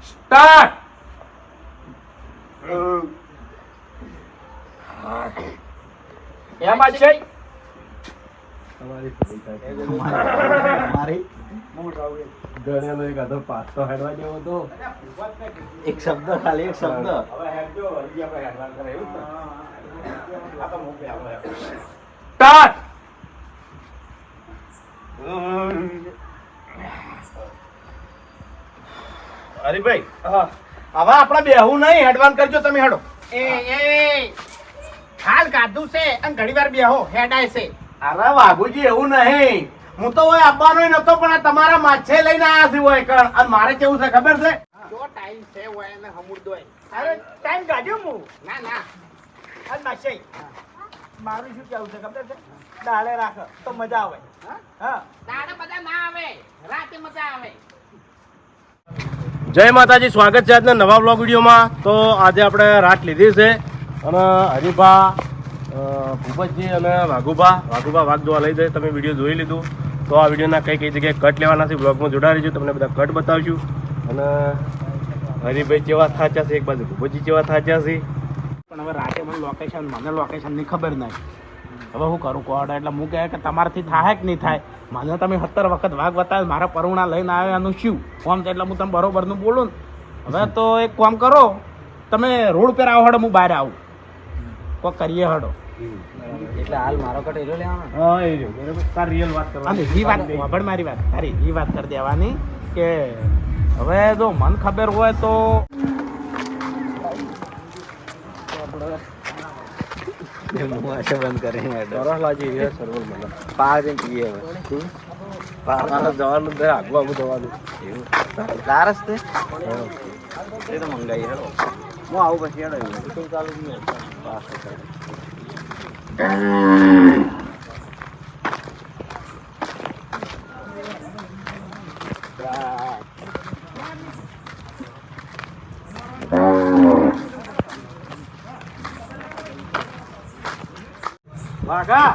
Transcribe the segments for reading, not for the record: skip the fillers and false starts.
Start. એમાં છે એક શબ્દ ખાલી એક શબ્દ સ્ટાર્ટ. હરીભાઈ હવે આપડા બેહું નહીં હેડવાન કરજો તમે હેડો હાલ કાધું છે અને ઘણી વાર બેહો હેડાય છે. અરે વાઘુજી એવું નહીં હું તો હોય આવવાનો નતો પણ આ તમારા માછે લઈને આયા છે હોય કણ અને મારે કેવું છે ખબર છે જો ટાઈમ છે હોય એને હમુરદોય અરે ટાઈમ કાઢ્યો હું. ના ના આજ માસે મારું શું કેવું છે ખબર છે? દાડે રાખ તો મજા આવે. હા દાડે બધા ના આવે રાતે મજા આવે. જય માતાજી, સ્વાગત છે આજના નવા બ્લોગ વિડીયોમાં. તો આજે આપણે રાત લીધી છે અને હરીભા ભૂપતજી અને વાઘુભા વાઘ જોવા લઈ જાય. તમે વિડીયો જોઈ લીધું તો આ વિડીયોના કઈ જગ્યાએ કટ લેવાના છે બ્લોગમાં જોડાઈ રહીશું. તમને બધા કટ બતાવશું અને હરીભાઈ કેવા થાચ્યા છે, એક બાજુ ભૂપતજી કેવા થાચ્યા છે. પણ હવે રાતે મને લોકેશનની ખબર નહીં. હવે હું કરું કોડ એટલે હું કહે કે તમારાથી થાય કે નહીં થાય. મને તમે 17 વખત વાઘ બતાવે મારા પરુણા લઈને આવ્યા એનું શું કોમ છે એટલે હું તમે બરોબરનું બોલું ને. હવે તો એક કામ કરો, તમે રોડ ઉપર આવો હડો, હું બહાર આવું, કોક કરીએ હડો. એટલે હાલ મારો કટ એરો લેવાનો. હા એ રહ્યો બરાબર. તાર રિયલ વાત અને કરવાની. એ વાત વાપડ મારી વાત તારી એ વાત કરી દેવાની કે હવે જો મન ખબર હોય તો બંધ કરીને સરસ લાગી એ સર્વર મને. પાર જઈને પીએ હવે. પાર જવાનું છે, આગું જવાનું. એવું તારસ તે એ તો મંગાઈ હેડો. હું આવું પછી હેડો એવું ચાલુ જ નહીં. વાઘા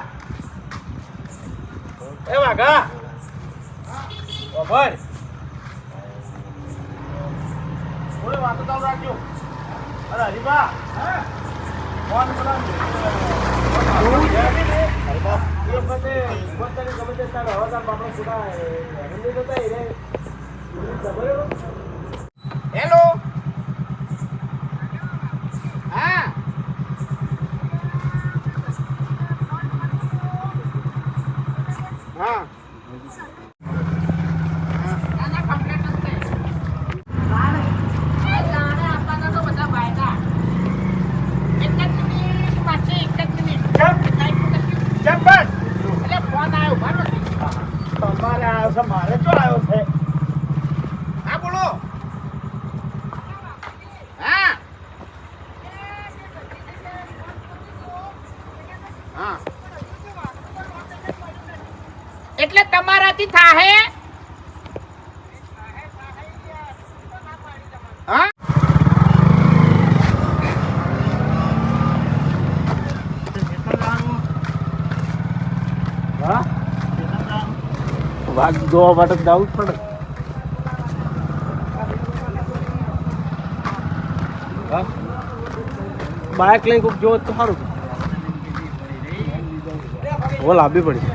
એ વાઘા ઓ ભાઈ ઓય વાતો ચાલુ રાખજો. અરે હરીબા ફોન બનાવજો. હરીબા એ વખતે પોતાની ગમે તે તારો હવાદાર બાપડો સુધા હિન્દી જતા રે હેલો હા હા તમારે આવ્યો છે, મારે શું આવ્યો છે? હા બોલો હા હા એટલે તમારાથી થાહે હા હા વાઘ જોવા માટે જવું જ પડે. હા બાઇક લઈને કોઈક જોવો તો સારું. હો લાવવી પડી.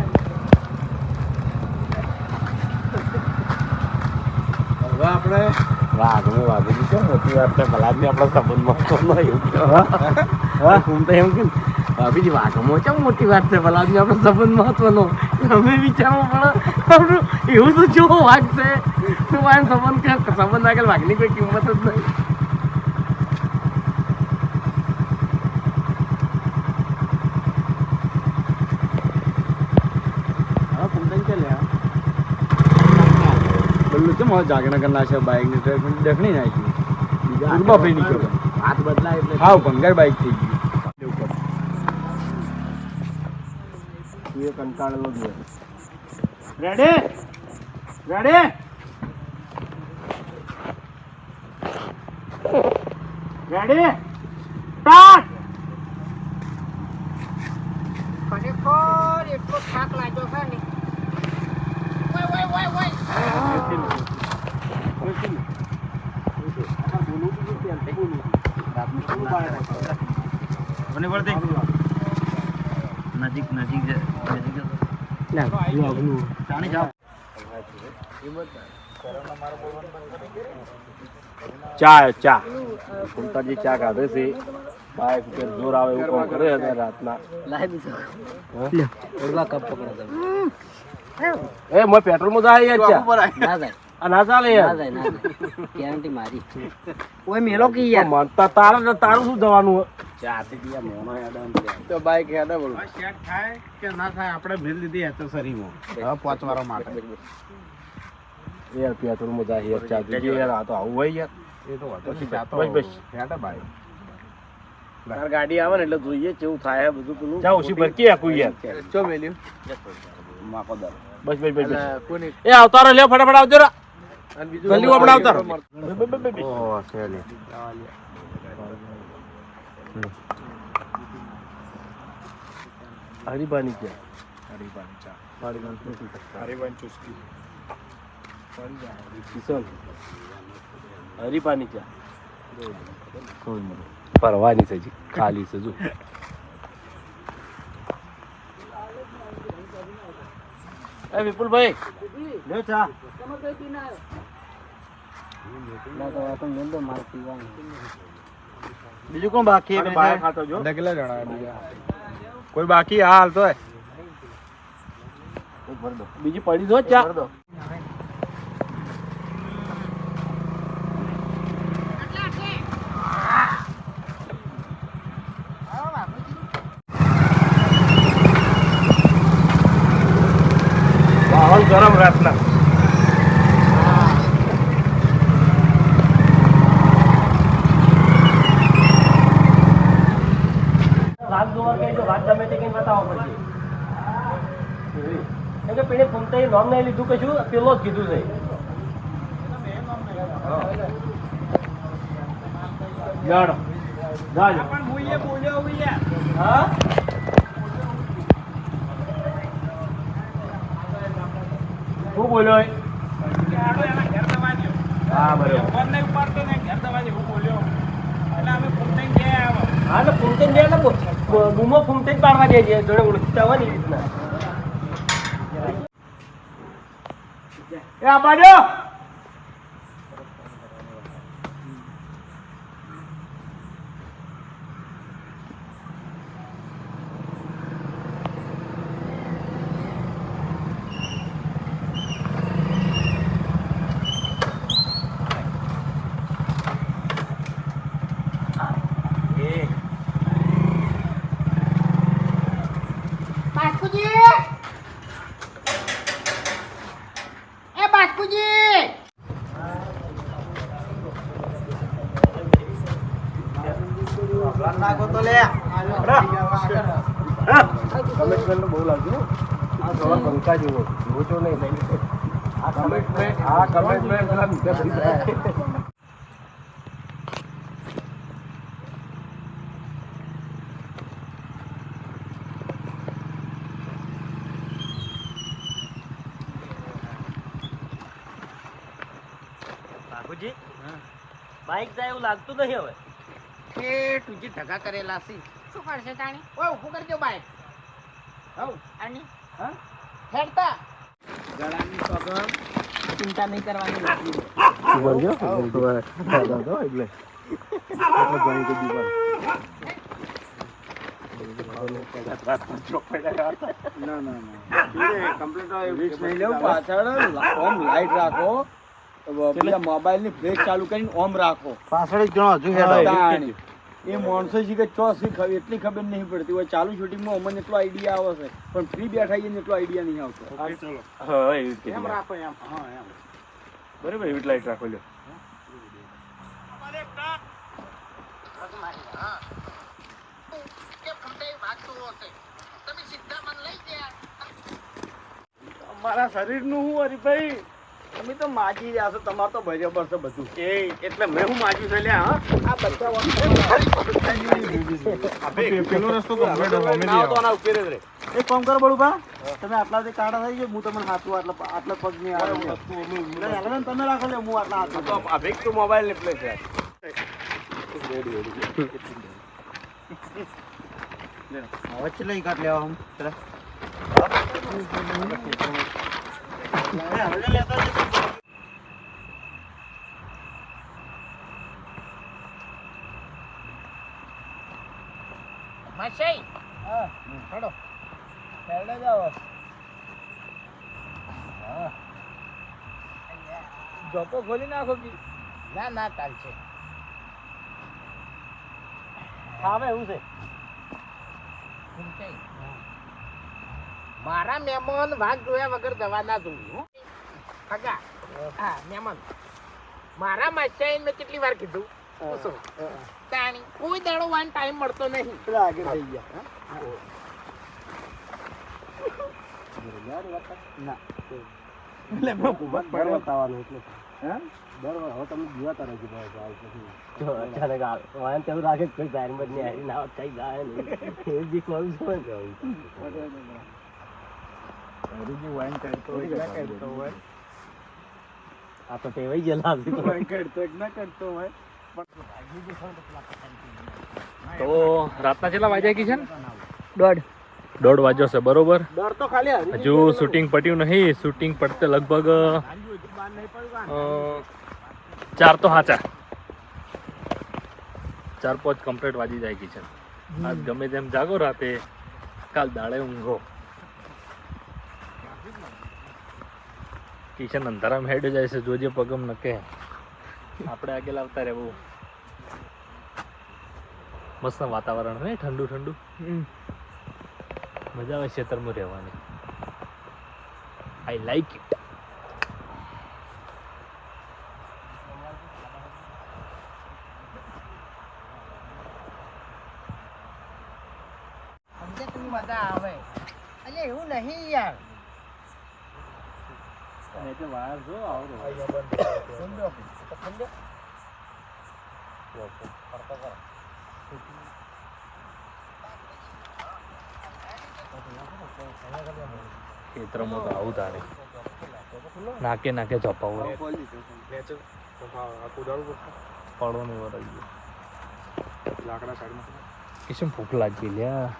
હવે આપણે વાઘુજી છે મોટી વાત છે. ભલા જ આપણા સંબંધમાં તો નહીં. હા હું તો એમ કે ભાભીજી વાઘમાં છે મોટી વાત છે. ભલા જ આપણો સંબંધ મહત્વનો. અમે વિચારવું પડે એવું તો જો વાઘ છે તો વાઘ સંબંધ આગળ વાઘની કોઈ કિંમત જ નહીં. હા કુંદન ચાલે બોલું છે મારે જાગના કરના છે બાઇકની દેખણી નાખી બીજા ભાઈ નીકળ્યો હાથ બદલાય એટલે હા ભંગાર બાઇક થઈ ગયું. કંટાળેલો જ રેડી રેડી રેડી સ્ટાર્ટ. ખરેખર એટલો થાક લાગ્યો છે ને. ઓય ઓય ઓય ઓય મને પડતી નજીક નજીક જાણી જાઓ ચા ફૂલતાજી ચા કાઢે છે બાઈક ઉપર જોર આવે એવું કામ કરે છે રાતના એ મોય પેટ્રોલ માં જાય યાર ચા ના જાય આ ના ચાલે યાર ગેરંટી મારી ઓય મેલો કી યાર મનતા તારું શું જવાનું તો બાઈક હેડા બોલ સેટ થાય કે ના થાય આપણે ભેલ લીધી એસેસરીમાં હવે પહોંચવા માટે યાર પેટ્રોલ માં જાય યાર ચા જોઈએ યાર આ તો આવું હોય યાર એ તો વધુ જાતો બસ બસ હેડા ભાઈ તાર ગાડી આવે ને એટલે જોઈએ કેવું થાય બધું પેલું જાવ ઓછી ભરકી આખું યાર ચો મેલ્યું માકોદર બસ બસ બસ કોની એ આવતારો લે ફટાફટ આવજો રા અને બીજું જલ્દી આપણે આવતારો ઓહ સેલી હરીબાની ક્યાં હરીબાની ચા હરીબાની હરીબાની ચુસ્કી કિશન હરીબાની ક્યાં પરવાની છે જી ખાલી છે જો એ વિપુલભાઈ લે ચા બીજું કોણ બાકી અને બહાર ખાતો જો કેટલા જણા બીજા કોઈ બાકી હા હાલ તો બીજી પડી દો ચા માહોલ ગરમ રાતના વાત જોવા ગઈ તો વાત ગમે તે કઈ બતાવવા પડશે કેમ કે પેલે ફોનતા નામ નહીં લીધું કશું પેલો જ કીધું છે જાડો જાજો પણ હું એ બોલ્યો યાર હા શું બોલ્યો એ? આડો એના ઘેર દવાજો હા બરોબર ફોન નહીં ઉપાડતો ને ઘેર દવાજો હું બોલ્યો એટલે અમે ફોન નહીં ગયા આવો હા એટલે ફૂમતે દે એટલે બૂમો ફૂમતે જ પાડવા દે છે જોડે ઓળખતા હોય ને એ રીતના એ આ બાજુ નાખો તો લે કમિટમેન્ટ બહુ લાગ્યું આ થોડા પંખા જેવો મોટો નહીં આ કમિટમેન્ટ પેલા બીજા ભરી બાપુજી બાઈક જાય એવું લાગતું નહીં હવે એ તુજી ઢગા કરેલા છે શું કરશે તાણી ઓય ઉભું કરજો બાઈક હવ અને હા હેડતા ગળાની પગમ ચિંતા નહીં કરવાની એટલે રાખો મોબાઈલ ની બ્રેક ચાલુ કરીને ઓમ રાખો પાછળ જ ગણો હજુ હેડો તાણ. એ માણસો છે કે ચોથી એટલી ખબર નહીં પડતી હોય ચાલુ શૂટિંગમાં અમને એટલો આઈડિયા આવે છે પણ ફ્રી બેઠા ને એટલો આઈડિયા નહીં આવતો હા એવી રીતે એમ રાખો એમ હા એમ બરાબર એવી લાઈટ રાખો લ્યો મારા શરીર નું હું હરીભાઈ તમે તો માજી રહ્યા છો તમારે તો બરાબર છે બધું એ એટલે મેં હું માજ્યું છે લ્યા હા આ બધા પેલો રસ્તો તો અમે આવતો આના ઉપર જ રે એક કામ કરો બળુભા તમે આટલા સુધી કાઢા થઈ ગયો હું તમને હાથું આટલા પગ ની તમે રાખો લે હું આટલા હાથ તો આ ભેગ તો મોબાઈલ ને પ્લે છે વચ્ચે લઈ કાઢ લેવા આમ પેલા. માસી હેડો જાઓ. જોપો ખોલી નાખો કે ના ના ચાલશે. આવે એવું છે. ઊંચાઈ. મારા મહેમાન વાઘ જોયા વગર દવા ના જોવું હો. કાકા હા મહેમાન મારા માસી મેં કેટલી વાર કીધું પૂછો તાણી કોઈ દાડો વાન ટાઈમ મળતો નહીં. પેલા આગળ થઈ ગયા. ના એટલે મેં ભૂમત પડ્યો બતાવવાનું એટલે હા બરાબર. હવે તમે જીવાતા રહેજો અચાનક આવે તેવું લાગે કોઈ ટાઈમ જ નહીં આવી ના કઈ જાય નહીં એ બી કહું છું વાઈન કરતો હોય ના કરતો હોય આ તો ટેવાઈ ગયેલા વાઈન કરતો એક ના કરતો હોય. તો રાતના કેટલા વાગ્યા કી છે ને 1:30 વાગ્યો છે બરોબર. ડર તો ખાલી હજુ શૂટિંગ પટ્યું નહીં. શૂટિંગ પડતે લગભગ 4 તો હાચા 4-5 કમ્પ્લીટ વાજી જાય કી છે. આજ ગમે તેમ જાગો રાતે, કાલ દાડે ઊંઘો. કિશન અંધારામાં હેડ જાય છે, જોજે પગમ નકે. આપણે આગળ આવતા રહેવું. મસ્ત વાતાવરણ હોય, ઠંડુ ઠંડુ. મજા આવે ખેતરમાં રહેવાની. I like it. સમજે તું મજા આવે. અલે એવું નહીં યાર. વાર જો આવડો ખેતરમાં તો આવું તારે નાકે નાકે ચપાવું પડો નહીં વરાઈ ગયો. લાકડા સાઈડમાં કેમ ભૂખ લાગી લ્યા.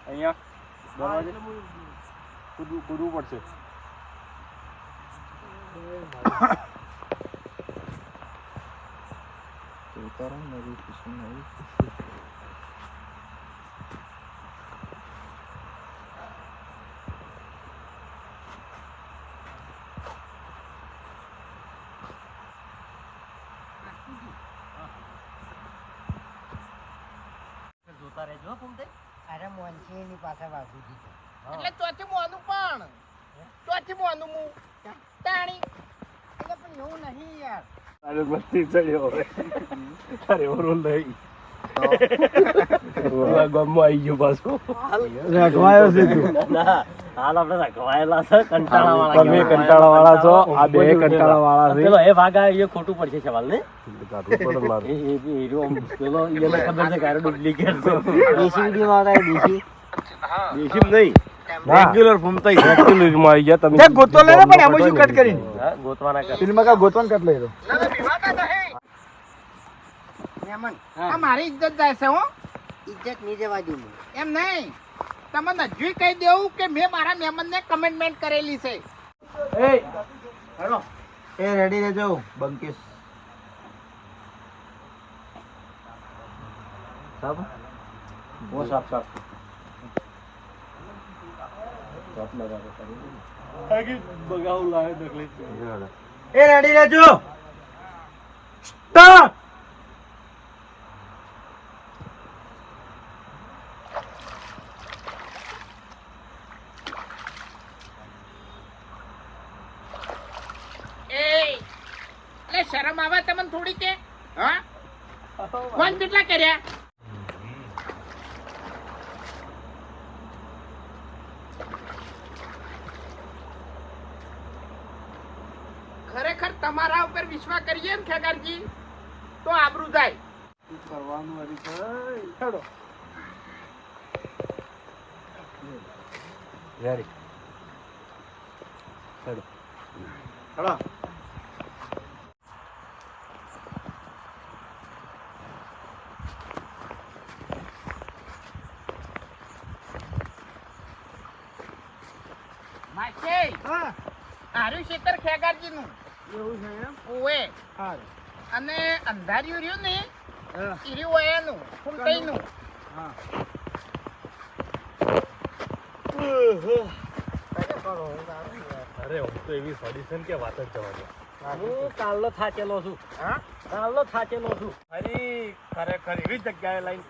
અહીંયા દરવાજે કૂદવું પડશે. જોતા રહેજો ફૂમતે. અરે મોનસીની પાસે વાગુજી છે. એટલે ચોથી મોનું પણ ચોથી મોનું હું તાણી. એટલે પણ એવું નહીં યાર. અરે બસ્તી ચડ્યો હવે. અરે ઓરો નહીં. ગમમાં આવી ગયો પાછો. રખવાયો છે તું. ના હાલ આપણે રખવાયેલા છે. કંટાળાવાળા. તમે કંટાળાવાળા છો. આ બે કંટાળાવાળા છે. પેલો એ ભાગા એ ખોટું પડશે સવાલ ને. પેલો એને ખબર છે કે ડુપ્લિકેટ છે. દેશી વિડીયો વાળા દેશી નહીં રેગ્યુલર ફૂમતા રેગ્યુલર માં આવી ગયા તમે. ગોતો લે ને પણ એમાં શું કટ કરી ગોતવાના કર. ફિલ્મ કા ગોતવાન કટ લઈ દો. મહેમાન આ મારી ઇજ્જત જાય છે હો. ઇજ્જત નહીં જવા દઉં એમ નહીં. તમને હજુ કહી દેવું કે મેં મારા મહેમાનને કમેન્ટમેન્ટ કરેલી છે. એ હેડો એ રેડી રહેજો બંકેશ સાબ વો સાફ સાફ સાફ લગા દો આગે બગાવ લાવે નકલી એ રેડી રહેજો સ્ટાર્ટ એટલે શરમ આવે તમને થોડી કે હા કોણ કેટલા કર્યા ખરેખર તમારા ઉપર વિશ્વાસ કરીએ ને ખેગારજી તો આબરૂ જાય કરવાનું હરી ભાઈ હેડો રેડી હેડો હેડો છે હા આર્યું ખેતર ખેગારજીનું એવું છે એમ ઓવે સારું અને અંધાર્યું રહ્યું ને હા ઈર્યું ઓયાનું ફૂલકઈનું હા અરે હું તો એવી સોલ્યુશન કે વાત જ જવા દે. હું કાલનો થાચેલો છું હા કાલનો થાચેલો છું અરે ખરેખર એવી જગ્યાએ લઈને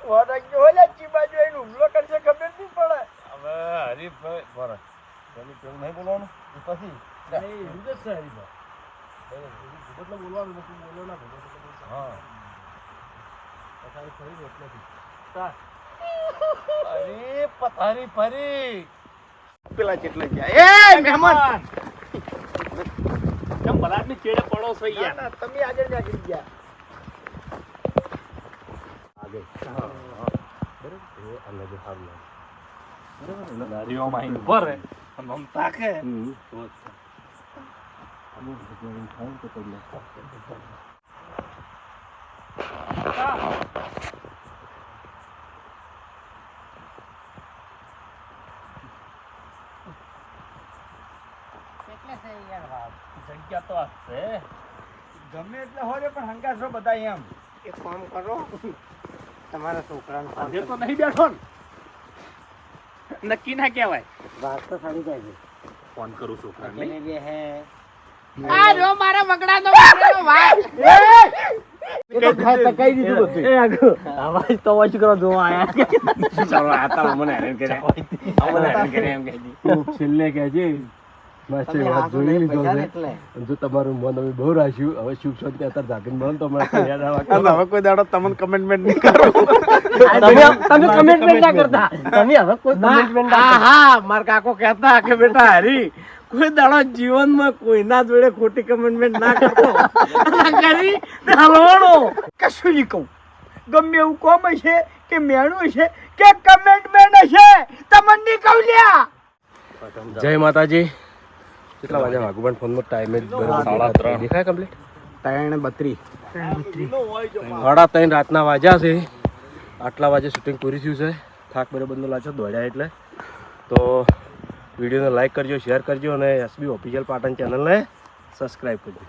વરસ ઓલા ચીબાજુ એનો હુમલો કરશે ખબર નહીં પડે હવે હરીફભાઈ બરાબર પેલું પેલું નહીં બોલવાનું એ પછી એવું જ છે હરીફા. એટલે બોલવાનું નથી બોલો ના બોલો હા અરે પથારી ફરી પેલા જેટલે જાય એ મહેમાન કેમ બલાટની ચેડે પડો છો ના, ના, તમે આગળ નાખી ગયા નારીઓમાં અહીં ઉભો રહે અને આમ તાકે જગ્યા તો હશે ગમે એટલે હોય પણ હંગાસો બધા એમ એક કામ કરો તમારા છોકરાને ફોન આજે તો નહીં બેઠો ને નક્કી ના કહેવાય વાત તો સારી જાય છે ફોન કરું છોકરાને અકેલે બે હે આ જો મારા મગડાનો વાગડેલો ભાઈ આવાજ તો વાંચ કરો જોવા આયા ચાલો આ તો મને હેરાન કરે મને હેરાન કરે એમ કહી છેલ્લે કહેજે માસ્ટર વાત જોઈ લીધો છે જો તમારું મન અમે બહુ રાખ્યું હવે સુખ શાંતિ અત્યારે જાગીને મળો તો હમણાં યાદ આવે હવે કોઈ દાડો તમને કમેન્ટમેન્ટ નહીં કરો તમે કમેન્ટમેન્ટ ના કરતા તમે હવે કોઈ કમેન્ટમેન્ટ ના કરતા. હા મારા કાકો કહેતા કે બેટા હરી કોઈ દાડો જીવનમાં કોઈના જોડે ખોટી કમેન્ટમેન્ટ ના કરતો કરી હલવાણો કશું નહીં કહું ગમે એવું કોમ હશે કે મેણું હશે કે કમેન્ટમેન્ટ હશે તમને નહીં કહું લ્યા જય માતાજી કેટલા વાગ્યા વાઘુબાન ફોનમાં ટાઈમ જ બરાબર 3:30 દેખાય કમ્પ્લીટ 3:32 3:30 રાતના વાગ્યા છે આટલા વાગે શૂટિંગ પૂરી થયું છે થાક બરાબરનો લાગ્યો દોડ્યા એટલે તો વિડીયોને લાઈક કરજો શેર કરજો અને એસબી ઓફિશિયલ પાટણ ચેનલને સબસ્ક્રાઈબ કરજો